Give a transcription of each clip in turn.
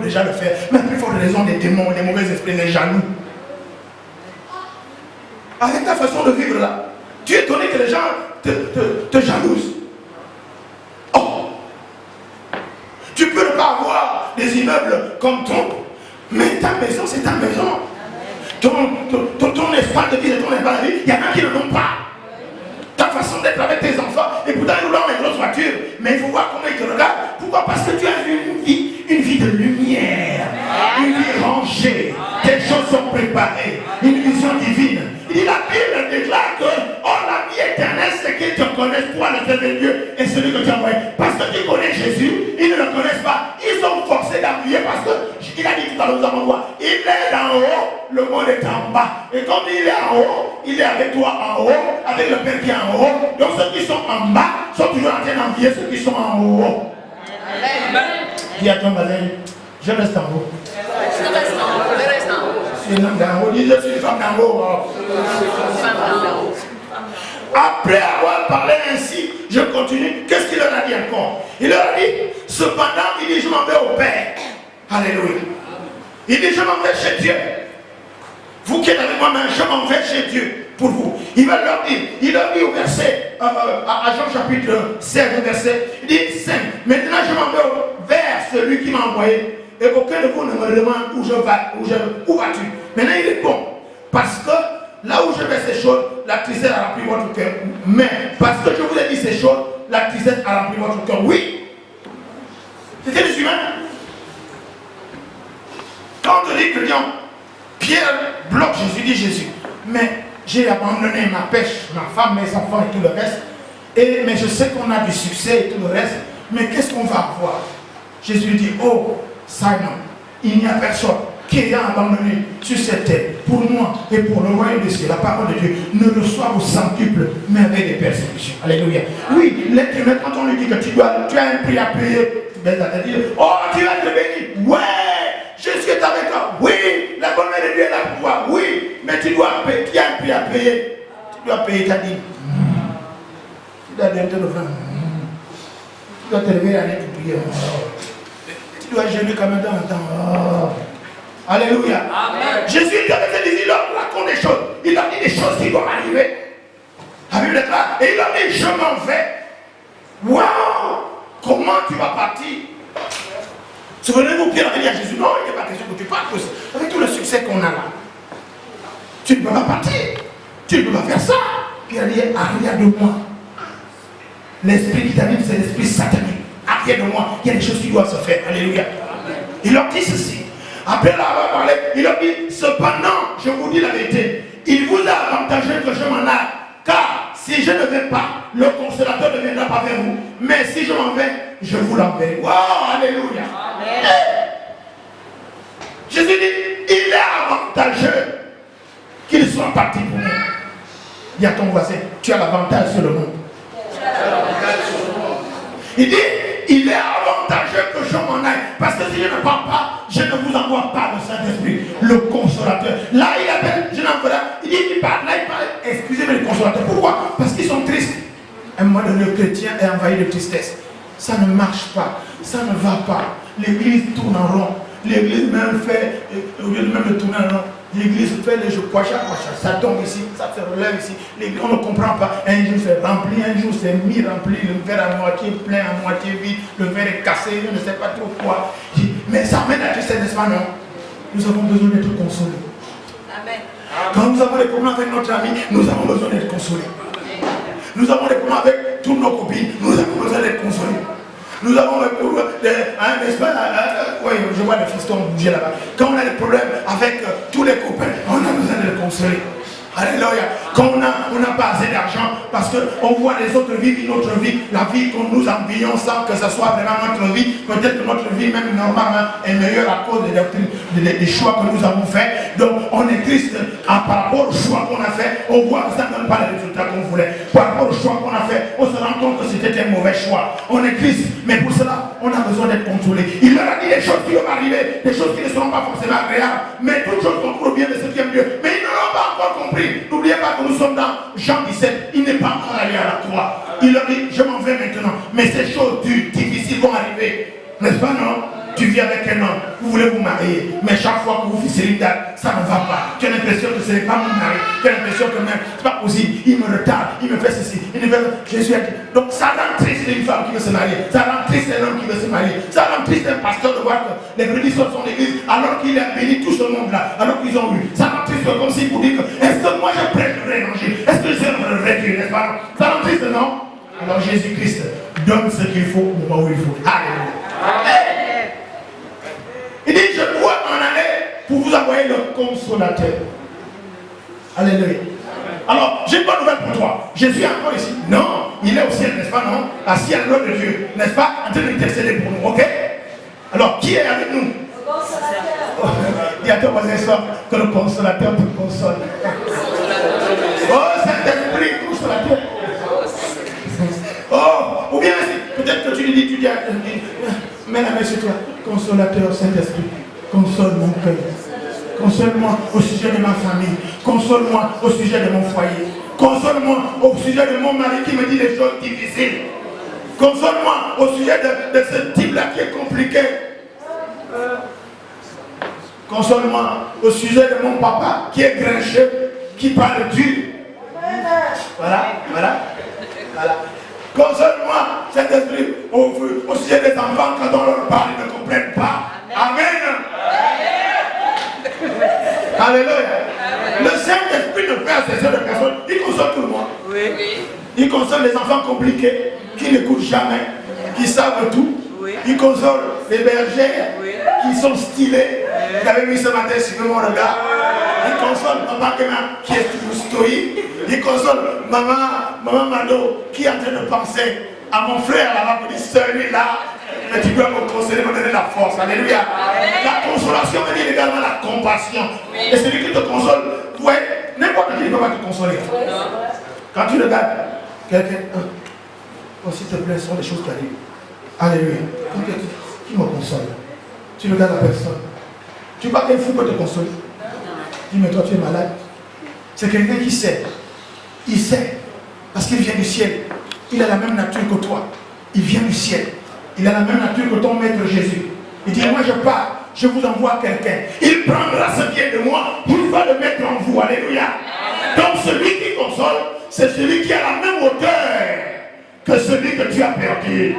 Déjà le faire, mais plus forte raison des démons, des mauvais esprits, des jaloux. Avec ta façon de vivre là, tu es étonné que les gens te jalousent. Oh, tu peux ne pas avoir des immeubles comme ton, mais ta maison, c'est ta maison. Ton espace de vie, c'est ton espace de vie. Il y en a qui ne l'ont pas. Ta façon d'être avec tes enfants, et pourtant ils roulent dans une grosse voiture, mais il faut voir comment ils te regardent. Pourquoi? Parce que tu as une vie de lumière, une vie rangée, tes choses sont préparées, une vision divine. Il dit, la Bible déclare que la vie éternelle, c'est qu'ils te connaissent, toi, le Dieu de Dieu, et celui que tu as envoyé. Parce que tu connais Jésus, ils ne le connaissent pas. Ils sont forcés d'appuyer parce qu'il a dit tout à l'heure, nous allons voir, il est en haut, le monde est en bas. Et comme il est en haut, il est avec toi en haut, avec le Père qui est en haut. Donc ceux qui sont en bas sont toujours en train d'envier ceux qui sont en haut. Amen. Dis à ton voisin, je reste en haut. Je reste en haut. Je reste en haut. Je suis en haut. Dis, je suis une femme d'en haut. Après avoir parlé ainsi, je continue. Qu'est-ce qu'il leur a dit encore? Il leur a dit, cependant, il dit, je m'en vais au Père. Alléluia. Il dit, je m'en vais chez Dieu. Vous qui êtes avec moi-même, je m'en vais chez Dieu pour vous. Il va leur dire, il leur dit au verset, à Jean chapitre 16, verset, il dit 5. Maintenant je m'en vais vers celui qui m'a envoyé. Et aucun de vous ne me demande où je vais, où vas-tu? Maintenant il est bon. Parce que là où je vais ces choses, la tristesse a rempli votre cœur. Mais parce que je vous ai dit ces choses, la tristesse a rempli votre cœur. Oui. C'était les humains. Quand on dit chrétien, Pierre bloque Jésus, dit Jésus. Mais j'ai abandonné ma pêche, ma femme, mes enfants et tout le reste. Mais je sais qu'on a du succès et tout le reste. Mais qu'est-ce qu'on va avoir? Jésus lui dit, oh Simon, il n'y a personne qui ayant abandonné sur cette terre pour moi et pour le royaume des cieux, la parole de Dieu, ne reçoit au centuple, mais avec des persécutions. Alléluia. Oui, l'être humain, quand on lui dit que tu as un prix à payer, tu vas te dire, oh tu vas te bénir. Ouais, Jésus est avec toi. Oui, la bonne main de Dieu est là pour toi. Oui, mais tu dois payer, tu as un prix à payer. Tu dois payer ta dîme. Tu dois donner le franc. Tu dois te lever à l'aide pour prier. Tu dois jeûner comme temps en temps. Alléluia. Amen. Jésus il leur raconte des choses. Il leur dit des choses qui doivent arriver. La Bible est là. Et il leur dit, je m'en vais. Waouh! Comment tu vas partir? Souvenez-vous, Pierre a dit à Jésus, non, il n'est pas question que tu partes. Avec tout le succès qu'on a là. Tu ne peux pas partir. Tu ne peux pas faire ça. Pierre a dit, arrière de moi. L'esprit qui t'anime, c'est l'esprit satanique. arrière de moi, il y a des choses qui doivent se faire. Alléluia. Il leur dit ceci. Après l'avoir parlé, il leur dit, cependant, je vous dis la vérité, il vous a avantagé que je m'en aille. Car si je ne vais pas, le consolateur ne viendra pas vers vous. Mais si je m'en vais, je vous l'enverrai. Wow, alléluia. Jésus dit, il est avantageux qu'il soit parti pour nous. Dis à ton voisin, tu as l'avantage sur le monde. Il dit, il est avantageux que je m'en aille. Parce que si je ne pars pas, je ne vous envoie pas le Saint-Esprit, le consolateur. Là, il appelle, je n'envoie pas. Il dit, il parle, là, il parle. Excusez-moi, le consolateur. Pourquoi? Parce qu'ils sont tristes. À un moment donné, le chrétien est envahi de tristesse. Ça ne marche pas. Ça ne va pas. L'église tourne en rond. L'église même fait, au lieu de même de tourner en rond, l'église fait les jeux, ça tombe ici, ça se relève ici. On ne comprend pas. Un jour c'est rempli, un jour c'est mi-rempli, le verre à moitié plein, à moitié vide, le verre est cassé, je ne sais pas trop quoi. Mais ça amène à tristesse, n'est-ce pas, non? Nous avons besoin d'être consolés. Amen. Quand nous avons des problèmes avec notre ami, nous avons besoin d'être consolés. Nous avons des problèmes avec toutes nos copines, nous avons besoin d'être consolés. Nous avons n'est-ce pas, oui, je vois les fistons bouger là-bas. Quand on a des problèmes avec tous les copains, on a besoin de les consoler. Alléluia. Quand on n'a pas assez d'argent, parce qu'on voit les autres vivre une autre vie, la vie que nous envions sans que ce soit vraiment notre vie, peut-être que notre vie même normalement est meilleure à cause des choix que nous avons faits. Donc on est triste par rapport au choix qu'on a fait, on voit que ça ne donne pas les résultats qu'on voulait. Par rapport au choix qu'on a fait, on se rend compte que c'était un mauvais choix. On est triste, mais pour cela, on a besoin d'être consolé. Il leur a dit des choses qui vont arriver, des choses qui ne seront pas forcément agréables, mais toutes choses sont pour le bien de ceux qui aiment Dieu. Mais ils ne l'ont pas encore compris. N'oubliez pas que nous sommes dans Jean 17. Il n'est pas encore allé à la croix. Il leur dit, je m'en vais maintenant. Mais ces choses difficiles vont arriver. N'est-ce pas, non? Tu vis avec un homme, vous voulez vous marier, mais chaque fois que vous fixez une date, ça ne va pas. Tu as l'impression que ce n'est pas mon mari. Tu as l'impression que même, c'est pas possible. Il me retarde, il me fait ceci. Il me fait... Jésus a dit. Donc ça rend triste une femme qui veut se marier. Ça rend triste un homme qui veut se marier. Ça rend triste un pasteur de voir que les brebis sortent de son église alors qu'il a béni tout ce monde-là, alors qu'ils ont eu. Ça rend triste comme s'il vous dit que est-ce que moi je prêche le l'évangile? Est-ce que je le réduire, n'est-ce pas? Ça rend triste, non? Alors Jésus-Christ donne ce qu'il faut au moment où il faut. Alléluia. Il dit, je dois m'en aller pour vous envoyer le consolateur. Alléluia. Alors, j'ai une bonne nouvelle pour toi. Jésus est encore ici. Non, il est au ciel, n'est-ce pas, non? Assis à l'heure de Dieu, n'est-ce pas? En train d'intercéder pour nous, ok? Alors, qui est avec nous? Le consolateur. Dis à ton voisin que le consolateur te console. Oh, Saint-Esprit, consolateur. Oh, ou bien, peut-être que tu lui dis, mets la main sur toi, consolateur Saint-Esprit, console mon cœur, console-moi au sujet de ma famille, console-moi au sujet de mon foyer, console-moi au sujet de mon mari qui me dit des choses difficiles, console-moi au sujet de ce type-là qui est compliqué, console-moi au sujet de mon papa qui est grincheux, qui parle dur. Voilà. Console-moi, Saint-Esprit, au sujet des enfants, quand on leur parle, ils ne comprennent pas. Amen. Alléluia. Le Saint-Esprit ne fait cesser de personne. Il console tout le monde. Oui. Il console les enfants compliqués, qui n'écoutent jamais, qui savent tout. Oui. Il console les bergers, qui sont stylés. Vous avez vu ce matin, suivez mon regard. Il console papa qui est stoïque. Il console maman Mado qui est en train de penser à mon frère là-bas pour dire celui-là, mais tu dois me consoler, me donner la force. Alléluia. La consolation veut dire également la compassion. Et celui qui te console, ouais, n'importe qui ne peut pas te consoler. Quand tu regardes quelqu'un, oh, s'il te plaît, ce sont des choses qui arrivent. Alléluia. Qui me console? Tu regardes la personne. Tu vois qu'un fou peut te consoler. Dis, mais toi tu es malade. C'est quelqu'un qui sait. Il sait. Parce qu'il vient du ciel. Il a la même nature que toi. Il vient du ciel. Il a la même nature que ton maître Jésus. Il dit, moi je pars. Je vous envoie quelqu'un. Il prendra ce qui est de moi. Il va le mettre en vous. Alléluia. Donc celui qui console, c'est celui qui a la même hauteur que celui que tu as perdu.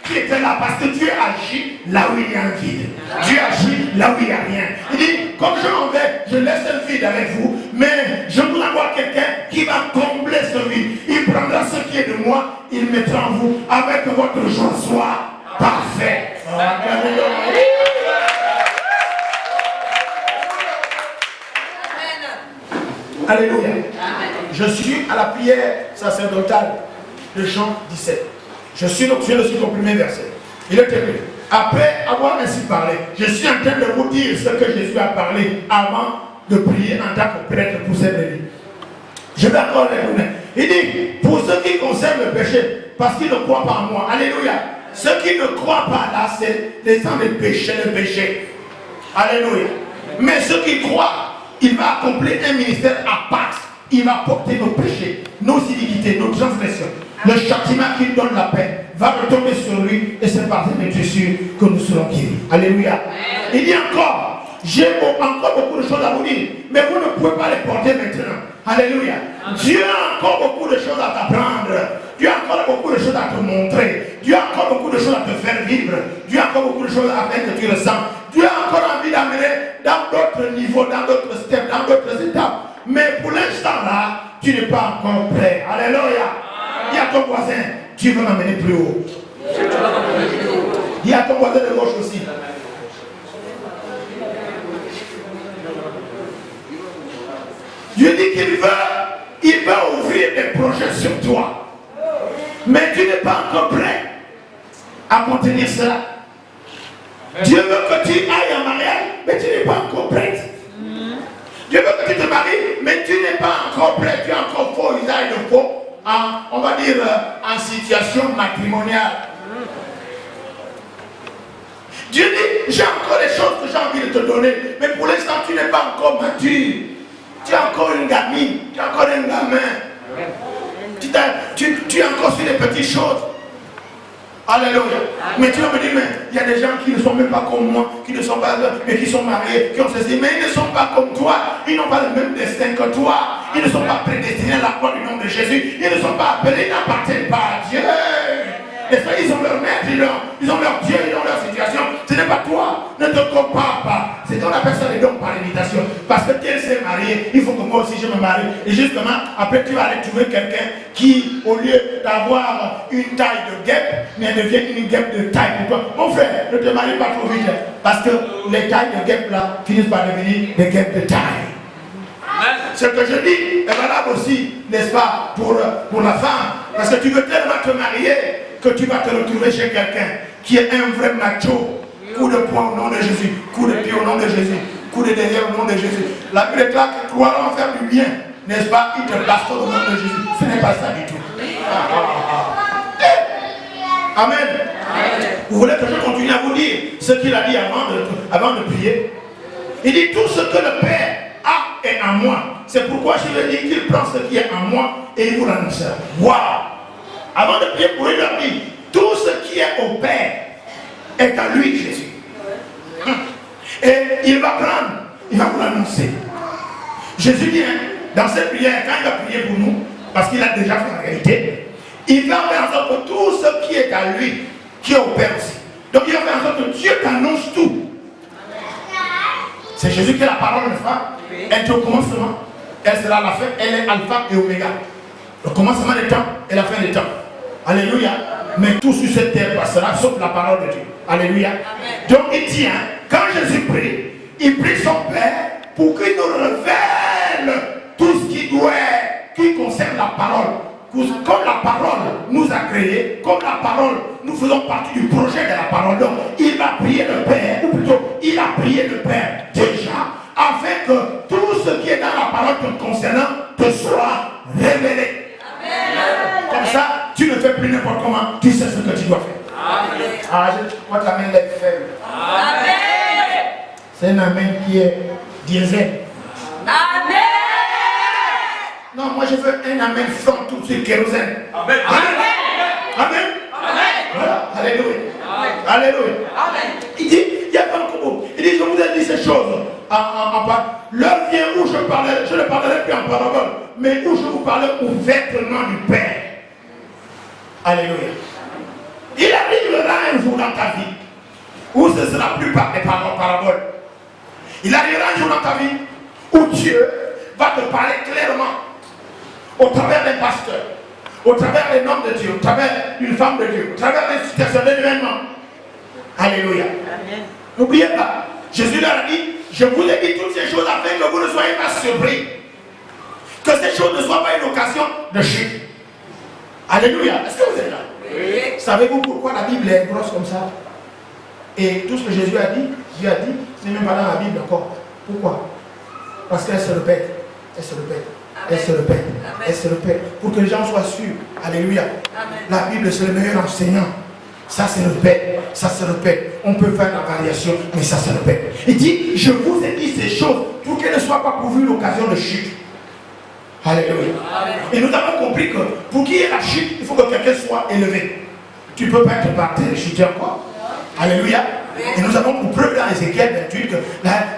Qui était là parce que Dieu agit là où il y a un vide. Dieu agit là où il n'y a rien. Il dit, comme je m'en vais, je laisse un vide avec vous, mais je vous envoie quelqu'un qui va combler ce vide. Il prendra ce qui est de moi, il mettra en vous, avec que votre joie soit parfait. Alléluia. Je suis à la prière sacerdotale de Jean 17. Je suis le premier verset. Il est écrit. Après avoir ainsi parlé, je suis en train de vous dire ce que Jésus a parlé avant de prier en tant que prêtre pour cette vie. Je vais encore les donner. Il dit, pour ceux qui conservent le péché, parce qu'ils ne croient pas en moi. Alléluia. Ceux qui ne croient pas là, c'est les gens de péché, le péché. Alléluia. Mais ceux qui croient, il va accomplir un ministère à part. Il va porter nos péchés, nos iniquités, nos transgressions. Le châtiment qui donne la paix va retomber sur lui et c'est par cette sûr que nous serons guéris. Alléluia. Il dit encore, j'ai encore beaucoup de choses à vous dire, mais vous ne pouvez pas les porter maintenant. Alléluia. Dieu a encore beaucoup de choses à t'apprendre. Dieu a encore beaucoup de choses à te montrer. Dieu a encore beaucoup de choses à te faire vivre. Dieu a encore beaucoup de choses à faire que tu ressens. Dieu a encore envie d'amener dans d'autres niveaux, dans d'autres steps, dans d'autres étapes. Mais pour l'instant là, tu n'es pas encore prêt. Alléluia. Dis à ton voisin, tu veux m'amener plus haut. Dis à ton voisin de gauche aussi. Dieu dit qu'il va ouvrir des projets sur toi. Mais tu n'es pas encore prêt à contenir cela. Dieu veut que tu ailles en mariage, mais tu n'es pas encore prête. Dieu veut que tu te maries, mais tu n'es pas encore prêt. Tu es encore faux usage de faux. On va dire en situation matrimoniale. Dieu dit, j'ai encore des choses que j'ai envie de te donner, mais pour l'instant tu n'es pas encore mature. Tu es encore une gamine, tu es encore un gamin. Tu es encore sur les petites choses. Alléluia. Mais tu vas me dire, mais il y a des gens qui ne sont même pas comme moi, qui ne sont pas, mais qui sont mariés, qui ont ceci, mais ils ne sont pas comme toi. Ils n'ont pas le même destin que toi. Ils ne sont pas prédestinés à la croix du nom de Jésus. Ils ne sont pas appelés, ils n'appartiennent pas à Dieu. Et ça, ils ont leur maître, ils ont leur Dieu, ils ont leur situation. Ce n'est pas toi, ne te compare pas. C'est qu'on appelle ça les dons par imitation. Parce que tel s'est marié, il faut que moi aussi je me marie. Et justement, après tu vas aller trouver quelqu'un qui, au lieu d'avoir une taille de guêpe, mais devient une guêpe de taille pour toi. Mon frère, ne te marie pas trop vite. Parce que les tailles de guêpe là finissent par devenir des guêpes de taille. Ce que je dis est valable aussi, n'est-ce pas, pour la femme. Parce que tu veux tellement te marier que tu vas te retrouver chez quelqu'un qui est un vrai macho. Coup de poing au nom de Jésus, coup de pied au nom de Jésus, coup de derrière au nom de Jésus. La Bible déclare que croire en faire du bien, n'est-ce pas, il te bastonne au nom de Jésus. Ce n'est pas ça du tout. Amen. Vous voulez que je continue à vous dire ce qu'il a dit avant de prier? Il dit tout ce que le Père a est en moi. C'est pourquoi je lui dis qu'il prend ce qui est en moi et il vous l'annoncera. Waouh! Avant de prier pour lui, il leur dit tout ce qui est au Père est à lui, Jésus. Et il va prendre, il va vous l'annoncer. Jésus dit, dans cette prière, quand il va prier pour nous, parce qu'il a déjà fait la réalité, il va faire en sorte que tout ce qui est à lui, qui est au Père aussi. Donc il va faire en sorte que Dieu t'annonce tout. C'est Jésus qui est la parole, n'est-ce pas? Elle est au commencement, elle sera la fin, elle est alpha et oméga. Le commencement des temps et la fin des temps. Alléluia. Mais tout sur cette terre passera sauf la parole de Dieu. Alléluia. Amen. Donc il dit, quand Jésus prie, il prie son Père pour qu'il nous révèle tout ce qui concerne la parole. Comme la parole nous a créés, comme la parole, nous faisons partie du projet de la parole. Donc il va prier le Père, ou plutôt il a prié le Père déjà, afin que tout ce qui est dans la parole te concernant te soit révélé. Amen. Comme ça, tu ne fais plus n'importe comment, tu sais ce que tu dois faire. Amen. Ah, je crois que l'amen est faible. Amen. C'est un amen qui est diesel. Amen. Non, moi je veux un amen fort tout de suite, kérosène. Amen. Amen. Amen. Amen. Voilà. Alléluia. Amen. Alléluia. Amen. Il dit, il n'y a pas encore mot. Il dit, je vous ai dit ces choses en parole. L'heure vient où je ne parlerai plus en parabole, mais où je vous parlerai ouvertement du Père. Alléluia. Il arrivera un jour dans ta vie où ce ne sera plus par des paraboles. Il arrivera un jour dans ta vie où Dieu va te parler clairement au travers d'un pasteur, au travers d'un homme de Dieu, au travers d'une femme de Dieu, au travers d'une situation, d'un événement. Alléluia. N'oubliez pas, Jésus leur a dit, je vous ai dit toutes ces choses afin que vous ne soyez pas surpris. Que ces choses ne soient pas une occasion de chute. Alléluia. Est-ce que vous êtes là? Oui. Savez-vous pourquoi la Bible est grosse comme ça? Et tout ce que Jésus a dit, Dieu a dit, ce n'est même pas dans la Bible encore. Pourquoi? Parce qu'elle se répète. Elle se répète. Elle se répète. Elle se répète. Pour que les gens soient sûrs. Alléluia. Amen. La Bible, c'est le meilleur enseignant. Ça se répète. Ça se répète. On peut faire la variation, mais ça se répète. Il dit, je vous ai dit ces choses pour qu'elles ne soient pas pourvues l'occasion de chute. Alléluia. Amen. Et nous avons compris que pour qu'il y ait la chute, il faut que quelqu'un soit élevé. Tu ne peux pas être par terre et chuter encore. Alléluia. Et nous avons pour preuve dans Ézéchiel 28 que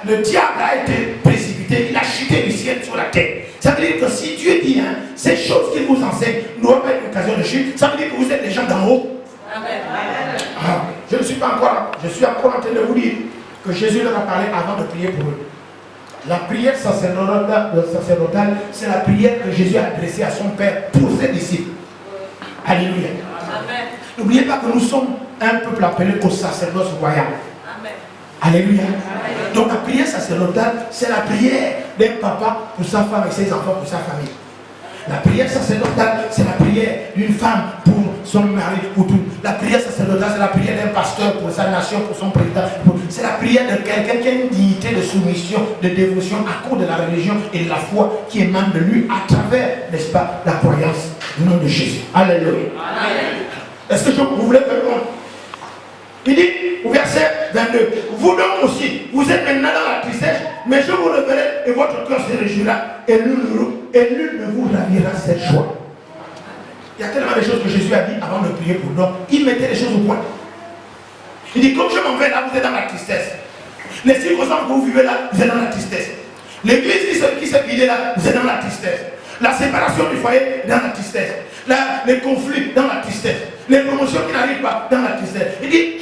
le diable a été précipité, il a chuté du ciel sur la terre. Ça veut dire que si Dieu dit, ces choses qu'il vous enseigne ne doivent pas être une occasion de chute, ça veut dire que vous êtes des gens d'en haut. Amen. Je ne suis pas encore, je suis encore en train de vous dire que Jésus leur a parlé avant de prier pour eux. La prière sacerdotale, c'est la prière que Jésus a adressée à son Père pour ses disciples. Alléluia. Amen. N'oubliez pas que nous sommes un peuple appelé au sacerdoce royal. Amen. Alléluia. Amen. Donc la prière sacerdotale, c'est la prière d'un papa pour sa femme et ses enfants pour sa famille. La prière sacerdotale, c'est la prière d'une femme pour son mari, pour tout. La prière sacerdotale, c'est la prière d'un pasteur pour sa nation, pour son président. C'est la prière de quelqu'un qui a une dignité de soumission, de dévotion à cause de la religion et de la foi qui émane de lui à travers, n'est-ce pas, la croyance du nom de Jésus. Alléluia. Amen. Est-ce que vous voulez faire compte? Il dit au verset 22, vous donc aussi, vous êtes maintenant dans la tristesse, mais je vous reverrai et votre cœur se réjouira et nul ne vous ravira cette joie. Il y a tellement de choses que Jésus a dit avant de prier pour nous. Il mettait les choses au point. Il dit, comme je m'en vais là, vous êtes dans la tristesse. Les circonstances que vous vivez là, vous êtes dans la tristesse. L'église qui s'est vidée là, vous êtes dans la tristesse. La séparation du foyer, dans la tristesse. Les conflits, dans la tristesse. Les promotions qui n'arrivent pas, dans la tristesse. Il dit,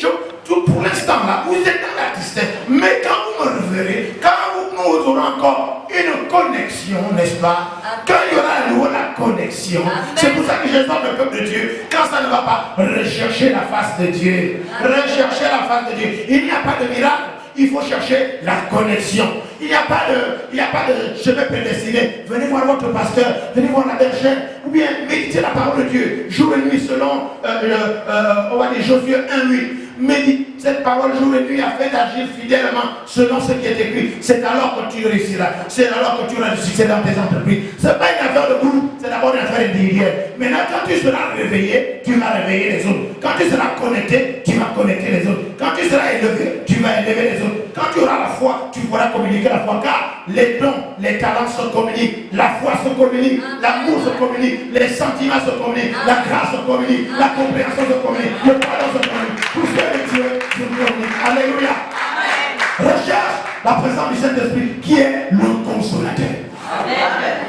pour l'instant là, vous êtes dans la tristesse. Mais quand vous me reverrez, quand nous aurons encore une connexion, n'est-ce pas? Quand il y aura à nouveau la connexion, c'est pour ça que j'exhorte le peuple de Dieu, quand ça ne va pas, rechercher la face de Dieu. Rechercher la face de Dieu. Il n'y a pas de miracle. Il faut chercher la connexion. Il n'y a pas de chemin prédestiné. Venez voir votre pasteur, venez voir la bergère, ou bien méditez la parole de Dieu, jour et nuit, selon on va dire Josué 1:8. Médite cette parole jour et nuit afin d'agir fidèlement selon ce qui est écrit. C'est alors que tu réussiras. C'est alors que tu auras du succès dans tes entreprises. Ce n'est pas une affaire de groupe, c'est d'abord une affaire individuelle. Maintenant, quand tu seras réveillé, tu vas réveiller les autres. Quand tu seras connecté, tu vas connecter les autres. Quand tu seras élevé, tu vas élever les autres. Quand tu auras la foi, tu pourras communiquer la foi. Car les dons, les talents se communiquent. La foi se communique. L'amour se communique. Les sentiments se communiquent. La grâce se communique. La compréhension se communique. Le pardon se communique. Tout ce que Dieu se communique. Alléluia. Amen. Recherche la présence du Saint-Esprit qui est le consolateur. Amen.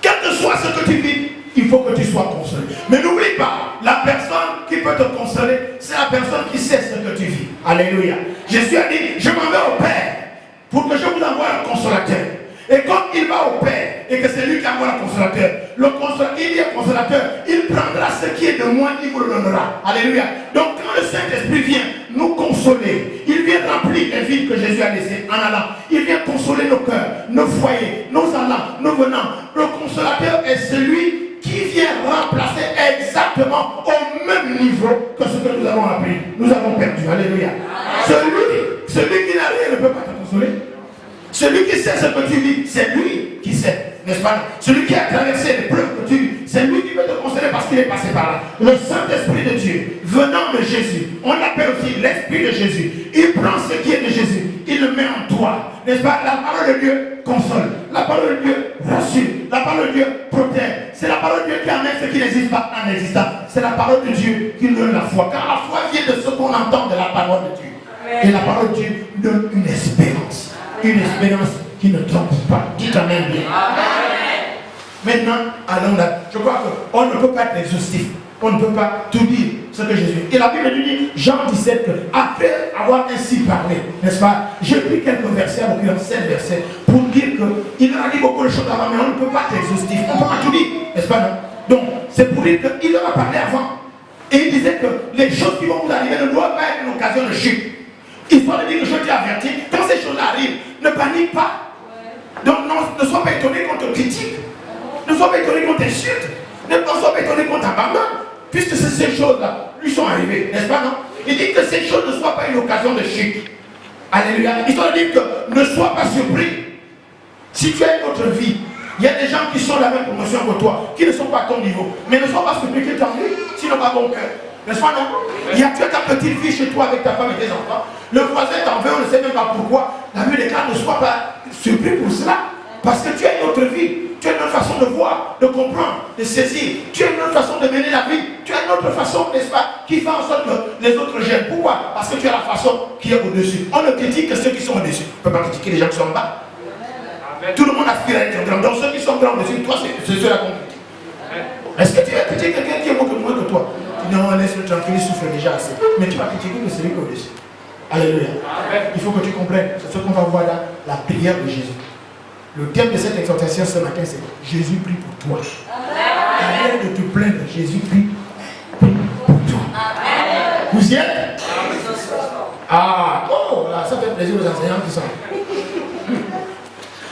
Quel que soit ce que tu vis, il faut que tu sois consolé. Mais n'oublie pas, la personne qui peut te consoler, c'est la personne qui sait ce que tu vis. Alléluia. Jésus a dit, je m'en vais au Père pour que je vous envoie un consolateur. Et comme il va au Père et que c'est lui qui envoie le consolateur, il est consolateur, il prendra ce qui est de moi, il vous le donnera. Alléluia. Donc quand le Saint-Esprit vient nous consoler, il vient remplir les vides que Jésus a laissés en allant. Il vient consoler nos cœurs, nos foyers, nos allants, nos venants. Le consolateur est celui qui vient remplacer exactement au même niveau que ce que nous avons appris. Nous avons perdu. Alléluia. Celui qui n'a rien ne peut pas te consoler. Celui qui sait ce que tu vis, c'est lui qui sait, n'est-ce pas? Celui qui a traversé les preuves que tu vis, c'est lui qui peut te consoler parce qu'il est passé par là. Le Saint-Esprit de Dieu, venant de Jésus, on l'appelle aussi l'Esprit de Jésus. Il prend ce qui est de Jésus, il le met en toi, n'est-ce pas? La parole de Dieu console, la parole de Dieu rassure, la parole de Dieu protège. C'est la parole de Dieu qui amène ce qui n'existe pas en existant. C'est la parole de Dieu qui donne la foi, car la foi vient de ce qu'on entend de la parole de Dieu. Et la parole de Dieu donne une espérance. Une espérance qui ne trompe pas. Dites Amen bien. Maintenant, allons là. Je crois qu'on ne peut pas être exhaustif. On ne peut pas tout dire ce que Jésus. Et la Bible nous dit, Jean 17, que après avoir ainsi parlé, n'est-ce pas, j'ai pris quelques versets, en l'occurrence 7 versets, pour dire qu'il leur a dit beaucoup de choses avant, mais on ne peut pas être exhaustif, on ne peut pas tout dire, n'est-ce pas, non? Donc, c'est pour dire qu'il leur a parlé avant. Et il disait que les choses qui vont vous arriver ne doivent pas être une occasion de chute. Histoire de dire que je t'ai averti, quand ces choses arrivent, ne panique pas. Donc, ne sois pas étonné qu'on te critique, ne sois pas étonné qu'on t'insulte, ne sois pas étonné qu'on t'abandonne. Puisque ces choses-là lui sont arrivées, n'est-ce pas, non? Il dit que ces choses ne soient pas une occasion de chute. Alléluia. Histoire de dire que ne sois pas surpris. Si tu as une autre vie, il y a des gens qui sont la même promotion que toi, qui ne sont pas à ton niveau. Mais ne sois pas surpris que tu en vis, sinon pas bon cœur. N'est-ce pas, non? Il y a, tu as ta petite vie chez toi avec ta femme et tes enfants. Le voisin t'en veut, on ne sait même pas pourquoi. La Bible déclare, ne sois pas surpris pour cela. Parce que tu as une autre vie. Tu as une autre façon de voir, de comprendre, de saisir. Tu as une autre façon de mener la vie. Tu as une autre façon, n'est-ce pas, qui fait en sorte que les autres gênent. Pourquoi? Parce que tu as la façon qui est au-dessus. On ne critique que ceux qui sont au-dessus. On ne peut pas critiquer les gens qui sont en bas. Amen. Tout le monde aspire à être grand. Donc ceux qui sont grands au-dessus, toi, c'est ceux-là qu'on critique. Est-ce que tu vas critiquer quelqu'un qui est beaucoup moins que toi? Non, laisse-le tranquille, il souffre déjà assez. Mais tu vas critiquer que celui qui est au-dessus. Alléluia. Amen. Il faut que tu comprennes. C'est ce qu'on va voir là, la prière de Jésus. Le thème de cette exhortation ce matin, c'est Jésus prie pour toi. Arrête de te plaindre, Jésus prie pour toi. Amen. Vous y êtes? Ah, oh, là, ça fait plaisir aux enseignants qui sont.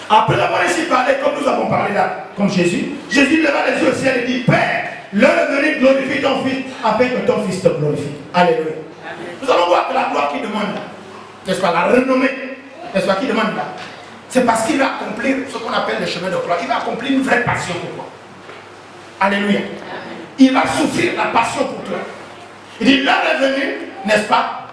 Après avoir ainsi parlé, comme nous avons parlé là, comme Jésus, Jésus leva les yeux au ciel et dit, Père, l'heure est venue, glorifie ton Fils, afin que ton Fils te glorifie. Alléluia. Amen. Nous allons voir que la gloire qui demande là, n'est-ce pas, la renommée, n'est-ce pas, qui demande là, c'est parce qu'il va accomplir ce qu'on appelle le chemin de croix. Il va accomplir une vraie passion pour toi. Alléluia. Il va souffrir la passion pour toi. Il dit, l'heure est venue, n'est-ce pas?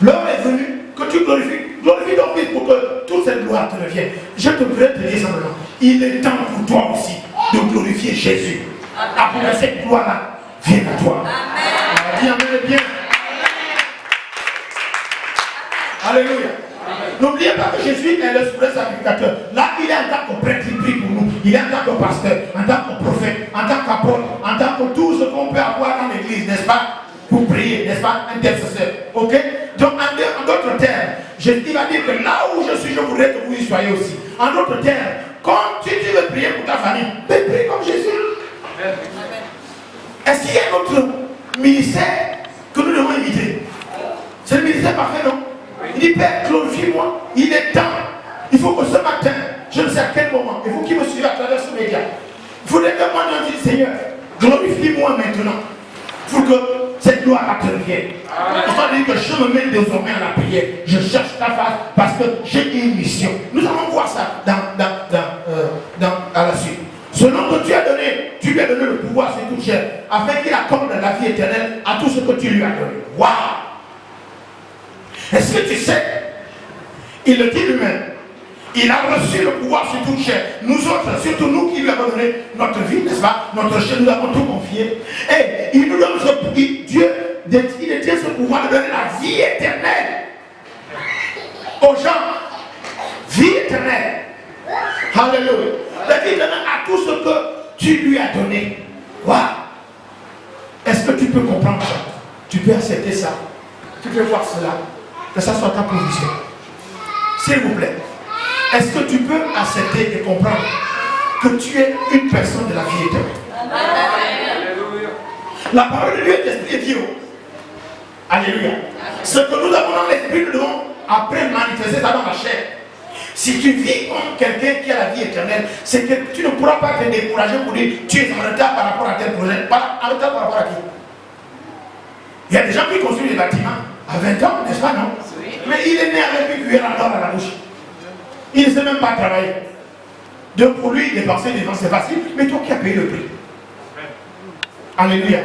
L'heure est venue que tu glorifies ton Fils pour que toute cette gloire te revienne. Je te voudrais te dire simplement, il est temps pour toi aussi de glorifier Jésus. Après que cette gloire-là vienne à toi. Amen. Dis amen bien. Alléluia. N'oubliez pas que Jésus est le suprême sacrificateur. Là, il est en tant que prêtre, il prie pour nous. Il est en tant que pasteur, en tant que prophète, en tant qu'apôtre, en tant que tout ce qu'on peut avoir dans l'église, n'est-ce pas? Pour prier, n'est-ce pas? Intercesseur. Ok? Donc, en d'autres termes, il va dire que là où je suis, je voudrais que vous y soyez aussi. En d'autres termes, quand tu veux prier pour ta famille, mais prie comme Jésus. Amen. Est-ce qu'il y a un autre ministère que nous devons imiter? C'est le ministère parfait, non? Il dit, Père, glorifie-moi. Il est temps. Il faut que ce matin, je ne sais à quel moment, et vous qui me suivez à travers ce média, il faudrait que moi je dise, Seigneur, glorifie-moi maintenant, pour que cette gloire te revienne. Histoire de dire que je me mets désormais à la prière. Je cherche ta face parce que j'ai une mission. Nous allons voir ça à la suite. Ce nom que tu as donné, tu lui as donné le pouvoir sur toute chair, afin qu'il accorde la vie éternelle à tout ce que tu lui as donné. Waouh! Est-ce que tu sais, il le dit lui-même, il a reçu le pouvoir sur toute chair. Nous autres, surtout nous qui lui avons donné notre vie, n'est-ce pas? Notre chair, nous avons tout confié. Et il nous donne Dieu, il détient ce pouvoir de donner la vie éternelle aux gens. Vie éternelle. Alléluia. La vie éternelle à tout ce que tu lui as donné. Waouh! Est-ce que tu peux comprendre ça? Tu peux accepter ça? Tu peux voir cela? Que ça soit ta position. S'il vous plaît. Est-ce que tu peux accepter et comprendre que tu es une personne de la vie éternelle? La parole de Dieu est esprit et vie. Alléluia. Ce que nous avons dans l'esprit, nous devons après manifester ça dans la chair. Si tu vis comme quelqu'un qui a la vie éternelle, c'est que tu ne pourras pas te décourager pour dire tu es en retard par rapport à tel projet. En retard par rapport à qui? Il y a des gens qui construisent des bâtiments à 20 ans, n'est-ce pas, non? Mais il est né avec une cuillère en or à la bouche. Il ne sait même pas travailler. Donc pour lui, dépenser des vents, c'est facile, mais toi qui as payé le prix. Alléluia.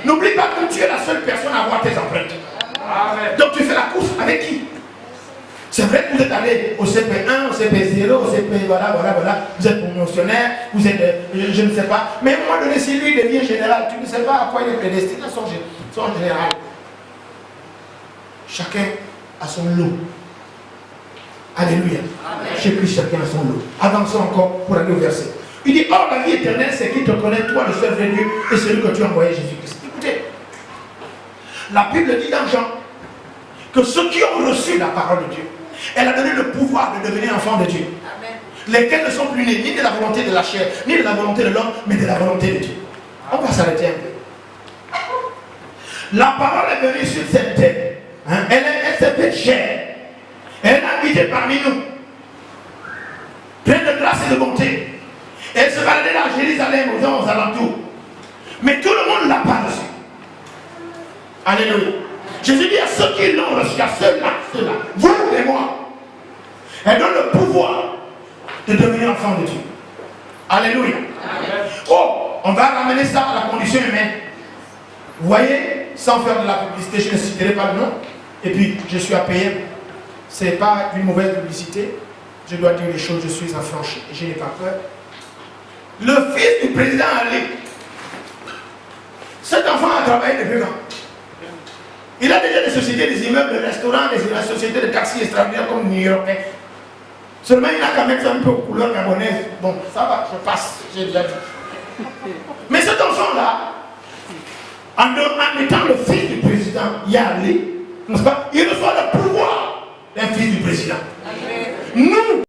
N'oublie pas que tu es la seule personne à avoir tes empreintes. Amen. Donc tu fais la course avec qui? C'est vrai que vous êtes allé au CP1, au CP0, au CP, voilà, vous êtes promotionnaire, vous êtes, je ne sais pas. Mais à un moment donné, si lui devient général, tu ne sais pas à quoi il est prédestiné, son général. Chacun a son lot. Alléluia. J'ai pris chacun à son lot. Avançons encore pour aller au verset. Il dit, or la vie éternelle, c'est qu'il te connaît, toi le seul vrai Dieu, et celui que tu as envoyé, Jésus-Christ. Écoutez, La Bible dit dans Jean que ceux qui ont reçu la parole de Dieu, elle a donné le pouvoir de devenir enfants de Dieu. Amen. Lesquels ne sont plus nés ni de la volonté de la chair, ni de la volonté de l'homme, mais de la volonté de Dieu. On va s'arrêter un peu. La parole est venue sur cette terre. Hein? Elle s'est faite chair. Elle est habitée parmi nous. Pleine de grâce et de bonté. Elle se baladait dans Jérusalem, aux alentours. Mais tout le monde l'a pas reçu. Alléluia. Jésus dit à ceux qui l'ont reçu, à ceux-là, vous et moi. Elle donne le pouvoir de devenir enfant de Dieu. Alléluia. Amen. Oh, on va ramener ça à la condition humaine. Vous voyez, sans faire de la publicité, je ne citerai pas le nom. Et puis, je suis à payer. Ce n'est pas une mauvaise publicité. Je dois dire les choses, je suis affranchi. Je n'ai pas peur. Le fils du président Ali, cet enfant a travaillé depuis quand? Il a déjà des sociétés, des immeubles, des restaurants, des sociétés de taxis extraordinaires comme New York. Seulement, il a quand même fait un peu aux couleurs gabonaise. Bon, ça va, je passe, j'ai déjà dit. Mais cet enfant-là, en étant le fils du président Yali, il reçoit le pouvoir d'un fils du président. Nous,